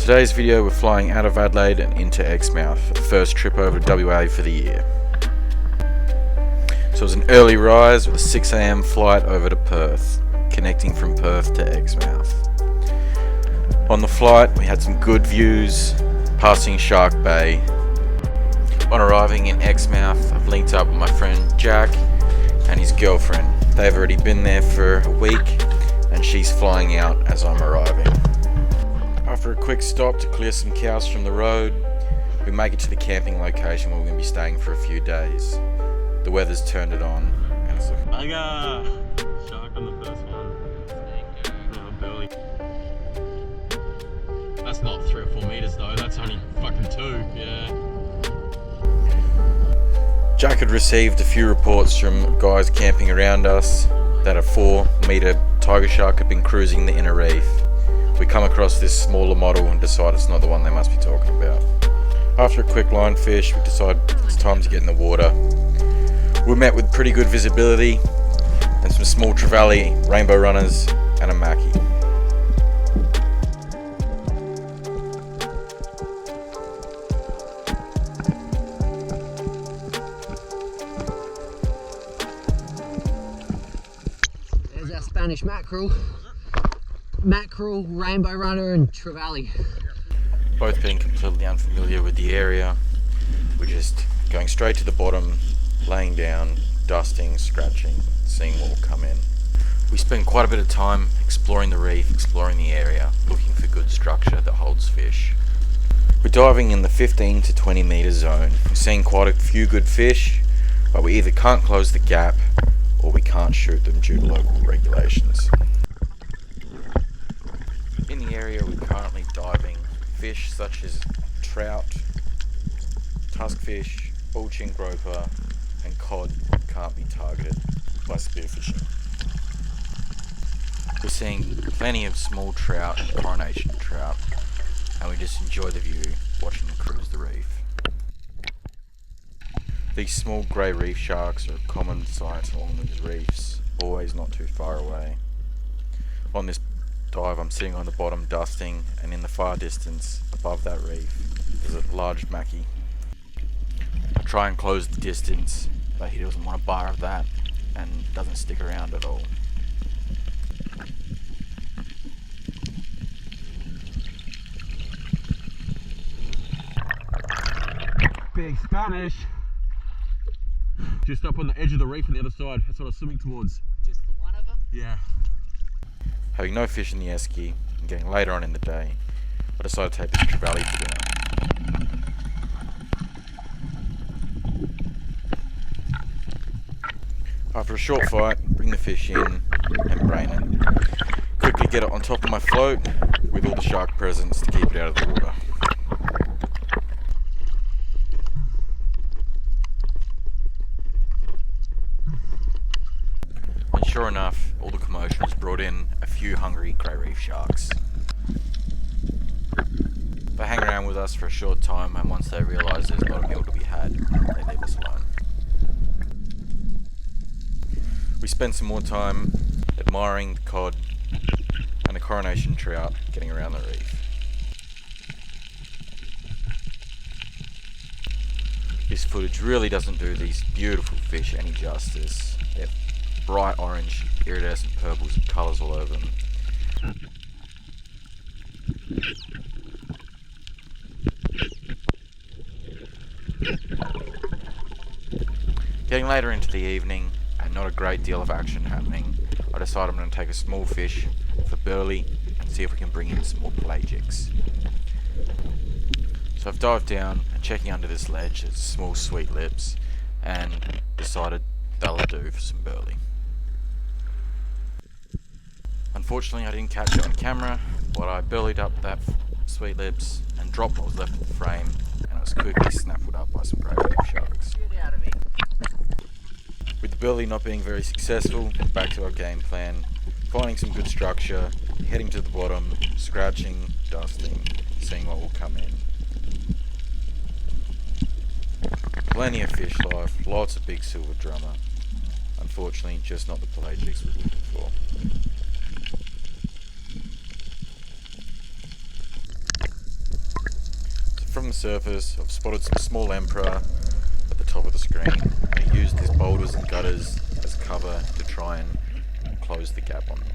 Today's video, we're flying out of Adelaide and into Exmouth for the first trip over to WA for the year. So it was an early rise with a 6 AM flight over to Perth, connecting from Perth to Exmouth. On the flight we had some good views, passing Shark Bay. On arriving in Exmouth, I've linked up with my friend Jack and his girlfriend. They've already been there for a week and she's flying out as I'm arriving. After a quick stop to clear some cows from the road, we make it to the camping location where we're going to be staying for a few days. The weather's turned it on and it's looking... I got shark on the first one. Oh, burly. That's not 3 or 4 meters though, that's only fucking 2, yeah. Jack had received a few reports from guys camping around us that a 4-meter tiger shark had been cruising the inner reef. We come across this smaller model and decide it's not the one they must be talking about. After a quick line fish, we decide it's time to get in the water. We met with pretty good visibility and some small trevally, rainbow runners and a mackie. There's our Spanish mackerel. Mackerel, rainbow runner and trevally. Both being completely unfamiliar with the area, we're just going straight to the bottom, laying down, dusting, scratching, seeing what will come in. We spend quite a bit of time exploring the reef, exploring the area, looking for good structure that holds fish. We're diving in the 15 to 20 meter zone. We're seeing quite a few good fish, but we either can't close the gap or we can't shoot them due to local regulations. In the area we're currently diving fish such as trout, tuskfish, bullchin groper and cod can't be targeted by spearfishing. We're seeing plenty of small trout and coronation trout and we just enjoy the view watching them cruise the reef. These small grey reef sharks are a common sight along these reefs, always not too far away. On this dive I'm sitting on the bottom dusting and in the far distance above that reef is a large mackie. I try and close the distance but he doesn't want a bar of that and doesn't stick around at all. Big Spanish! Just up on the edge of the reef on the other side, that's what I was swimming towards. Just the one of them? Yeah. Having no fish in the esky and getting later on in the day, I decided to take this trevally for dinner. After a short fight, bring the fish in and brain it. Quickly get it on top of my float with all the shark presents to keep it out of the water. And sure enough, all the commotion has brought in a few hungry grey reef sharks. They hang around with us for a short time and once they realise there's not a meal to be had, they leave us alone. We spend some more time admiring the cod and the coronation trout getting around the reef. This footage really doesn't do these beautiful fish any justice. They're bright orange, iridescent purples and colours all over them. Getting later into the evening and not a great deal of action happening, I decide I'm going to take a small fish for burley and see if we can bring in some more pelagics. So I've dived down and checking under this ledge, it's small sweet lips, and decided that'll do for some burley. Unfortunately I didn't catch it on camera, but I bellied up that sweet lips and dropped what was left of the frame, and it was quickly snaffled up by some great reef sharks. With the belly not being very successful, back to our game plan, finding some good structure, heading to the bottom, scratching, dusting, seeing what will come in. Plenty of fish life, lots of big silver drummer. Unfortunately, just not the pelagics we're looking for. So from the surface, I've spotted some small emperor at the top of the screen. I used these boulders and gutters as cover to try and close the gap on them.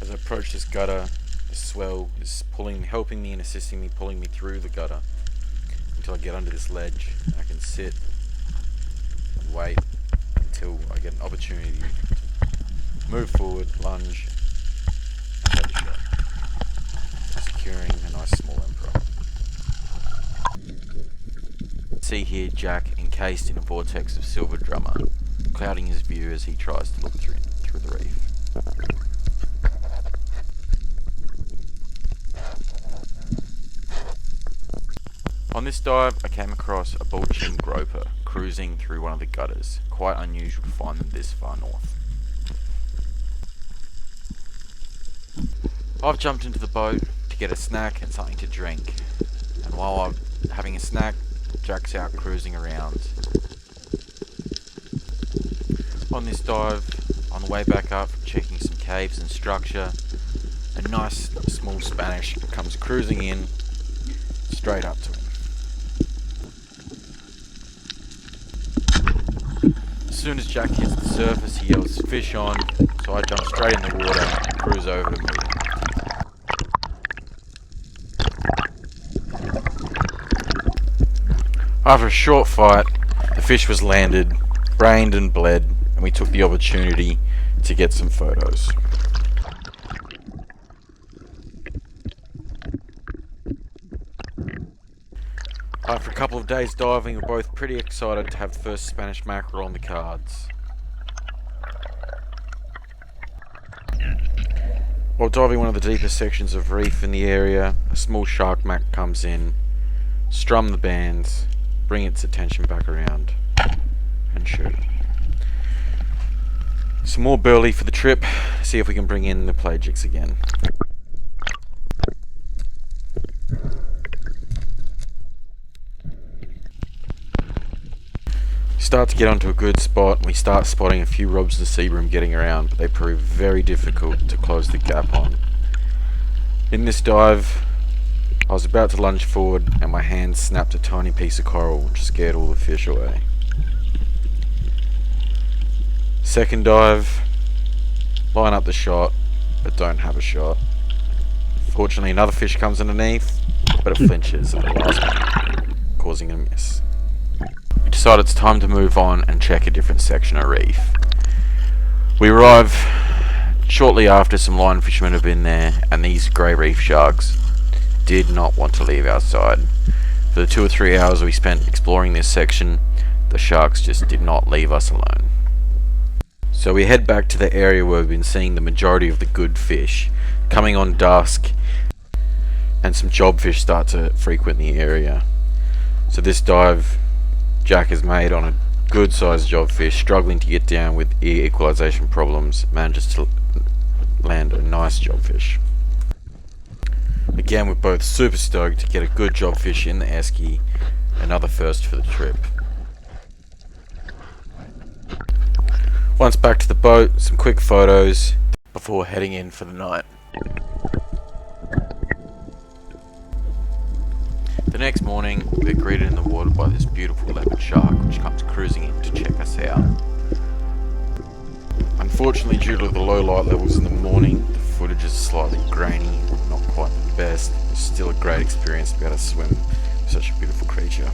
As I approach this gutter, the swell is helping me and assisting me, pulling me through the gutter until I get under this ledge. I can sit and wait until I get an opportunity to move forward, lunge, and have a shot, securing a nice small emperor. See here Jack encased in a vortex of silver drummer, clouding his view as he tries to look through the reef. On this dive, I came across a bulging groper cruising through one of the gutters. Quite unusual to find them this far north. I've jumped into the boat to get a snack and something to drink. And while I'm having a snack, Jack's out cruising around. On this dive, on the way back up, checking some caves and structure, a nice small Spanish comes cruising in, straight up to him. As soon as Jack hits the surface, he yells fish on, so I jump straight in the water and cruise over to meet him. After a short fight, the fish was landed, brained and bled, and we took the opportunity to get some photos. After a couple of days diving, we were both pretty excited to have the first Spanish mackerel on the cards. While diving one of the deepest sections of reef in the area, a small shark mac comes in, strum the bands, bring its attention back around, and shoot it. Some more burley for the trip, see if we can bring in the pelagics again. Start to get onto a good spot, and we start spotting a few robs of sea bream getting around, but they prove very difficult to close the gap on. In this dive, I was about to lunge forward and my hand snapped a tiny piece of coral, which scared all the fish away. Second dive, line up the shot, but don't have a shot. Fortunately, another fish comes underneath, but it flinches at the last moment, causing a miss. We decide it's time to move on and check a different section of reef. We arrive shortly after some line fishermen have been there, and these grey reef sharks did not want to leave our side. For the 2 or 3 hours we spent exploring this section, the sharks just did not leave us alone. So we head back to the area where we've been seeing the majority of the good fish, coming on dusk, and some jobfish start to frequent the area. So this dive Jack has made on a good sized jobfish, struggling to get down with ear equalization problems, manages to land a nice jobfish. Again, we're both super stoked to get a good jobfish in the esky, another first for the trip. Once back to the boat, some quick photos before heading in for the night. The next morning, we're greeted in the water by this beautiful leopard shark which comes cruising in to check us out. Unfortunately, due to the low light levels in the morning, the footage is slightly grainy, not quite the best. It's still a great experience to be able to swim with such a beautiful creature.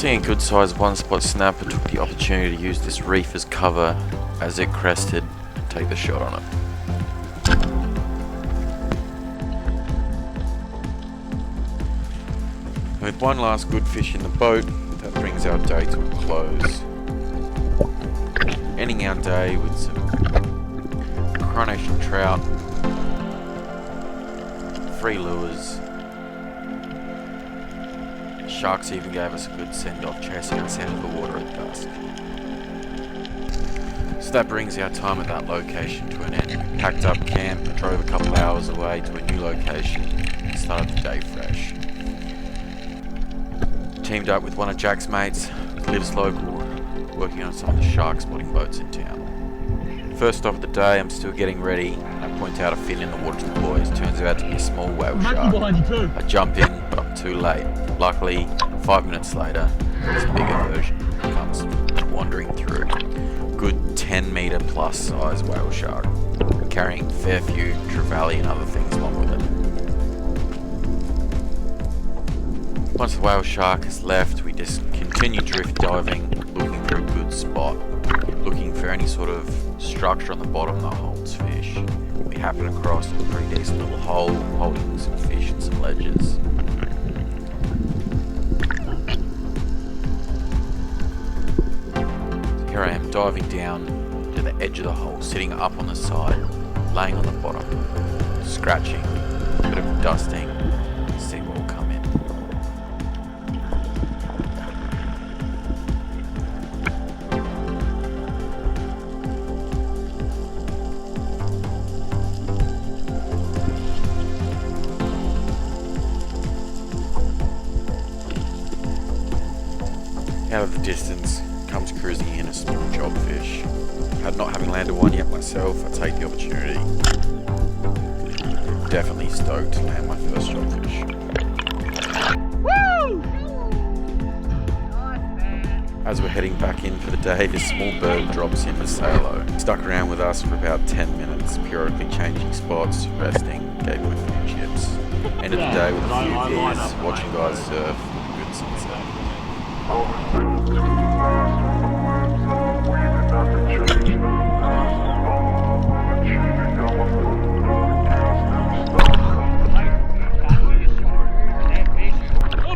Seeing a good sized one spot snapper, took the opportunity to use this reef as cover as it crested and take the shot on it. With one last good fish in the boat, that brings our day to a close. Ending our day with some coronation trout, 3 lures. Sharks even gave us a good send-off, chasing us out of the water at dusk. So that brings our time at that location to an end. We packed up camp, drove a couple hours away to a new location, and started the day fresh. Teamed up with one of Jack's mates, who lives local, working on some of the shark spotting boats in town. First stop of the day, I'm still getting ready, and I point out a fin in the water to the boys. Turns out to be a small whale shark. I jump in, but I'm too late. Luckily, 5 minutes later, this bigger version comes wandering through. Good 10 metre plus size whale shark, carrying a fair few trevally and other things along with it. Once the whale shark has left, we just continue drift diving, looking for a good spot, looking for any sort of structure on the bottom that holds fish. We happen across a pretty decent little hole holding some fish and some ledges. Here I am diving down to the edge of the hole, sitting up on the side, laying on the bottom, scratching, a bit of dusting, see what will come in. Out of the distance comes cruising in a small jobfish. Not having landed one yet myself, I take the opportunity. Definitely stoked to land my first jobfish. Woo! As we're heading back in for the day, this small bird drops in a salo. Stuck around with us for about 10 minutes, periodically changing spots, resting, gave him a few chips. Ended the day with a few beers, watching guys surf, good sunset. Oh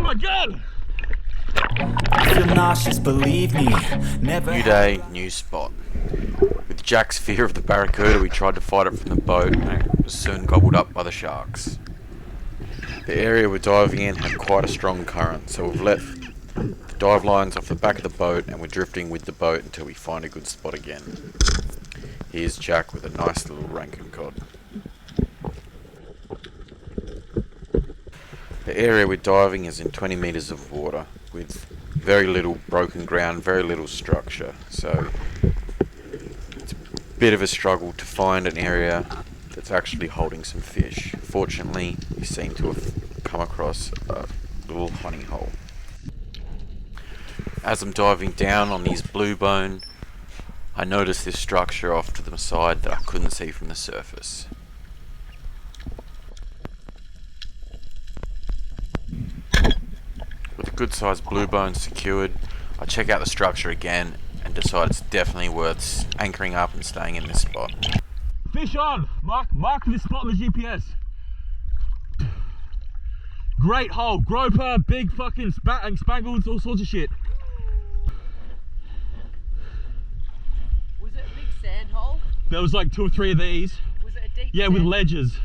my god! I feel nauseous, believe me. Never. New day, new spot. With Jack's fear of the barracuda, we tried to fight it from the boat and it was soon gobbled up by the sharks. The area we're diving in had quite a strong current, so we've let the dive lines off the back of the boat and we're drifting with the boat until we find a good spot again. Here's Jack with a nice little Rankin cod. The area we're diving is in 20 metres of water with very little broken ground, very little structure, so it's a bit of a struggle to find an area that's actually holding some fish. Fortunately, we seem to have come across a little honey hole. As I'm diving down on these blue bone, I noticed this structure off to the side that I couldn't see from the surface. With a good sized blue bone secured, I check out the structure again and decide it's definitely worth anchoring up and staying in this spot. Fish on! Mark this spot on the GPS. Great hole, groper, big fucking spangles, all sorts of shit. Was it a big sand hole? There was like 2 or 3 of these. Was it a deep Yeah, with sand? ledges.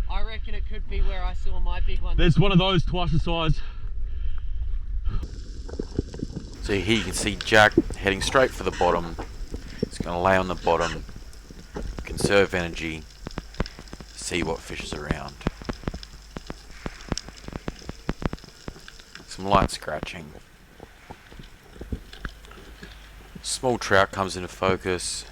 I reckon it could be where I saw my big one. There's one of those twice the size. So here you can see Jack heading straight for the bottom. He's going to lay on the bottom, conserve energy, see what fish is around. Some light scratching. Small trout comes into focus.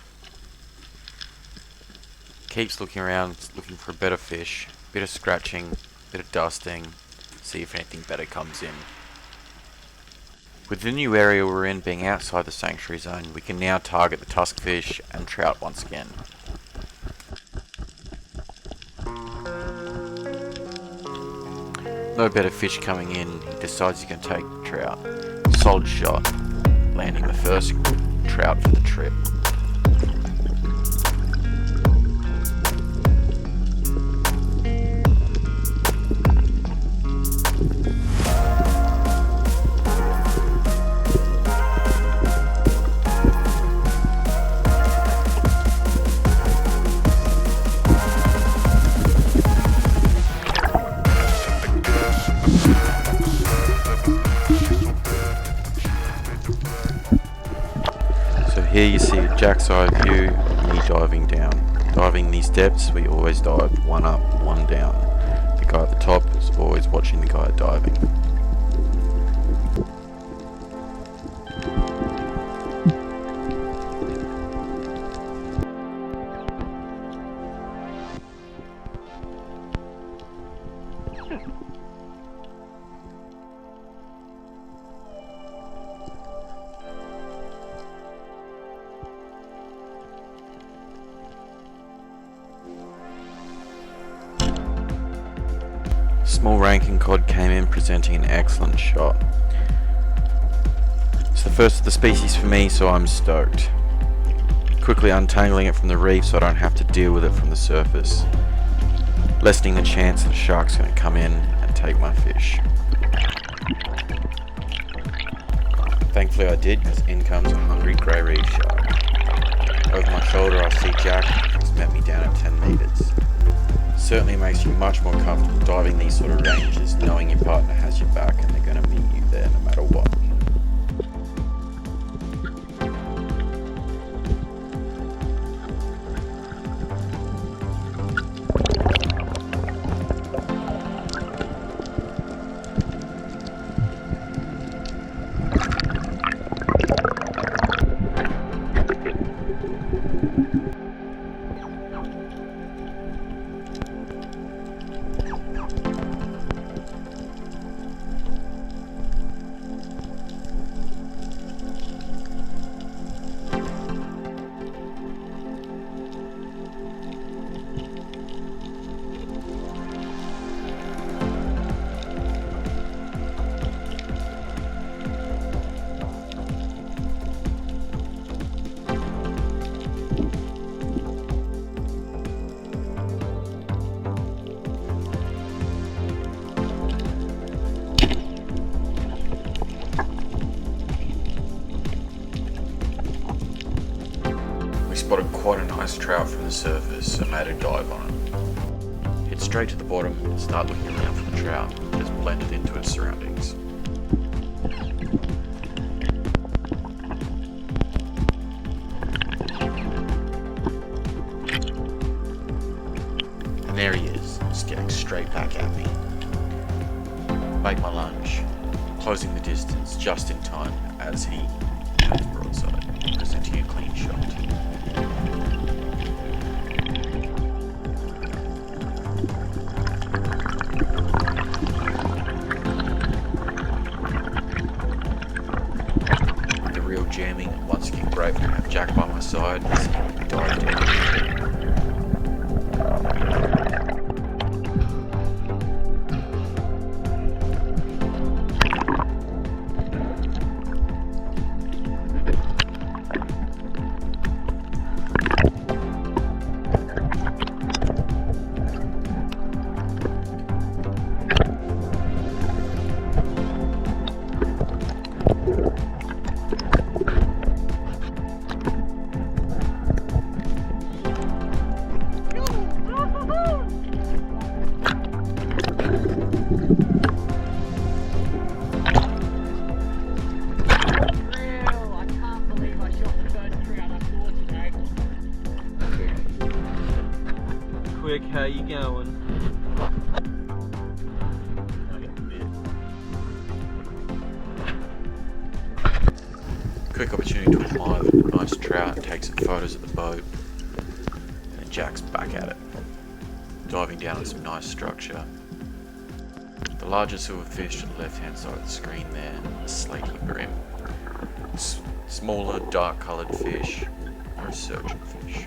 Keeps looking around, looking for a better fish. Bit of scratching, bit of dusting. See if anything better comes in. With the new area we're in being outside the sanctuary zone, we can now target the tuskfish and trout once again. No better fish coming in, he decides he can take the trout. solid shot, landing the first trout for the trip. Here you see a jack's eye view, me diving down. Diving these depths, we always dive one up, one down. The guy at the top is always watching the guy diving. Small ranking cod came in presenting an excellent shot. It's the first of the species for me, so I'm stoked. Quickly untangling it from the reef so I don't have to deal with it from the surface, lessening the chance that a shark's going to come in and take my fish. Thankfully I did, because in comes a hungry grey reef shark. Over my shoulder I see Jack, who's met me down at 10 metres. Certainly makes you much more comfortable diving these sort of ranges, knowing your partner has your back and they're going to meet you there no matter what. Spotted quite a nice trout from the surface and made a dive on it. Hit straight to the bottom and start looking around for the trout, just blended into its surroundings. And there he is, staring straight back at me. Make my lunge, closing the distance just in time as he comes broadside, presenting a clean shot. Jamming, and once again grateful to have Jack by my side as he dived in. Quick, how you going? Quick opportunity to admire the nice trout and take some photos of the boat. And then Jack's back at it, diving down on some nice structure. The larger silverfish on the left hand side of the screen there, a slaty brim. Smaller, dark coloured fish are a surgeon fish.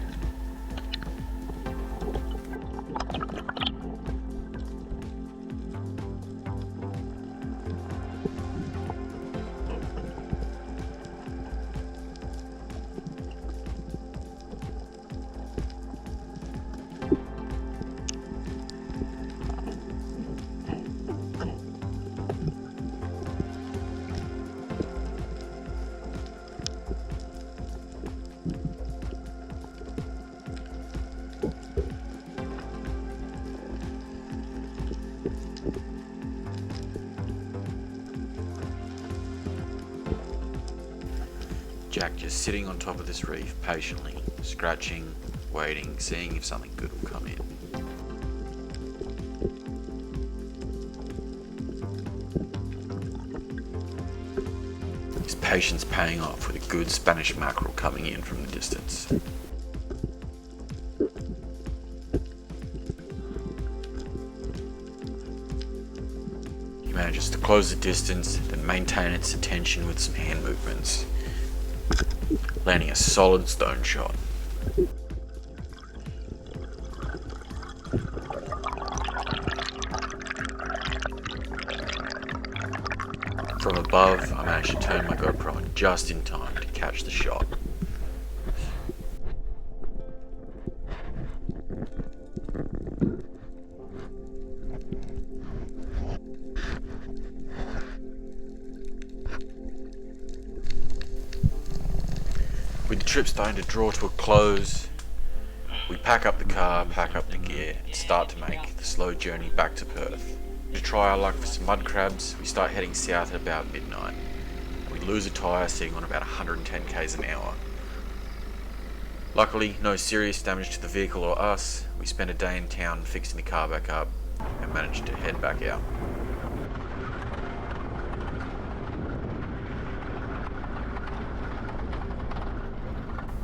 Jack just sitting on top of this reef patiently, scratching, waiting, seeing if something good will come in. His patience paying off with a good Spanish mackerel coming in from the distance. He manages to close the distance, then maintain its attention with some hand movements, landing a solid stone shot. From above, I managed to turn my GoPro on just in time to catch the shot. With the trip starting to draw to a close, we pack up the car, pack up the gear, and start to make the slow journey back to Perth. To try our luck for some mud crabs, we start heading south at about midnight. We lose a tyre sitting on about 110 k's an hour. Luckily, no serious damage to the vehicle or us. We spent a day in town fixing the car back up and managed to head back out.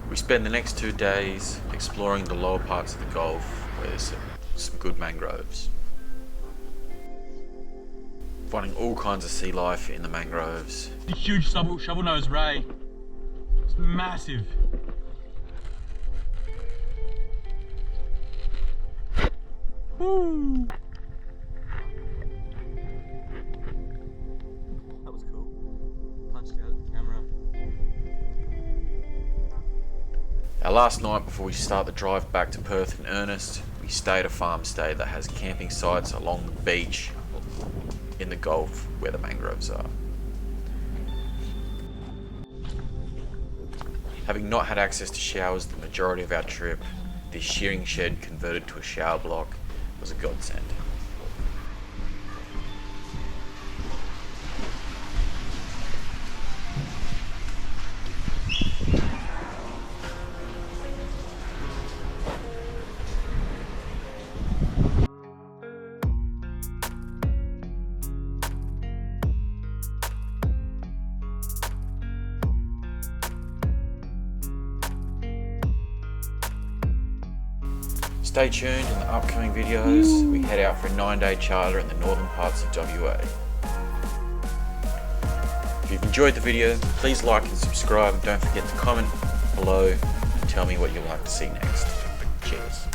We spend the next 2 days exploring the lower parts of the Gulf where there's some good mangroves. Finding all kinds of sea life in the mangroves. A huge shovel-nosed ray. It's massive. Woo! That was cool. Punched out the camera. Our last night before we start the drive back to Perth in earnest, we stay at a farm stay that has camping sites along the beach in the Gulf where the mangroves are. Having not had access to showers the majority of our trip, this shearing shed converted to a shower block was a godsend. Stay tuned in the upcoming videos. We head out for a 9-day charter in the northern parts of WA. If you've enjoyed the video, please like and subscribe, and don't forget to comment below and tell me what you'd like to see next. Cheers.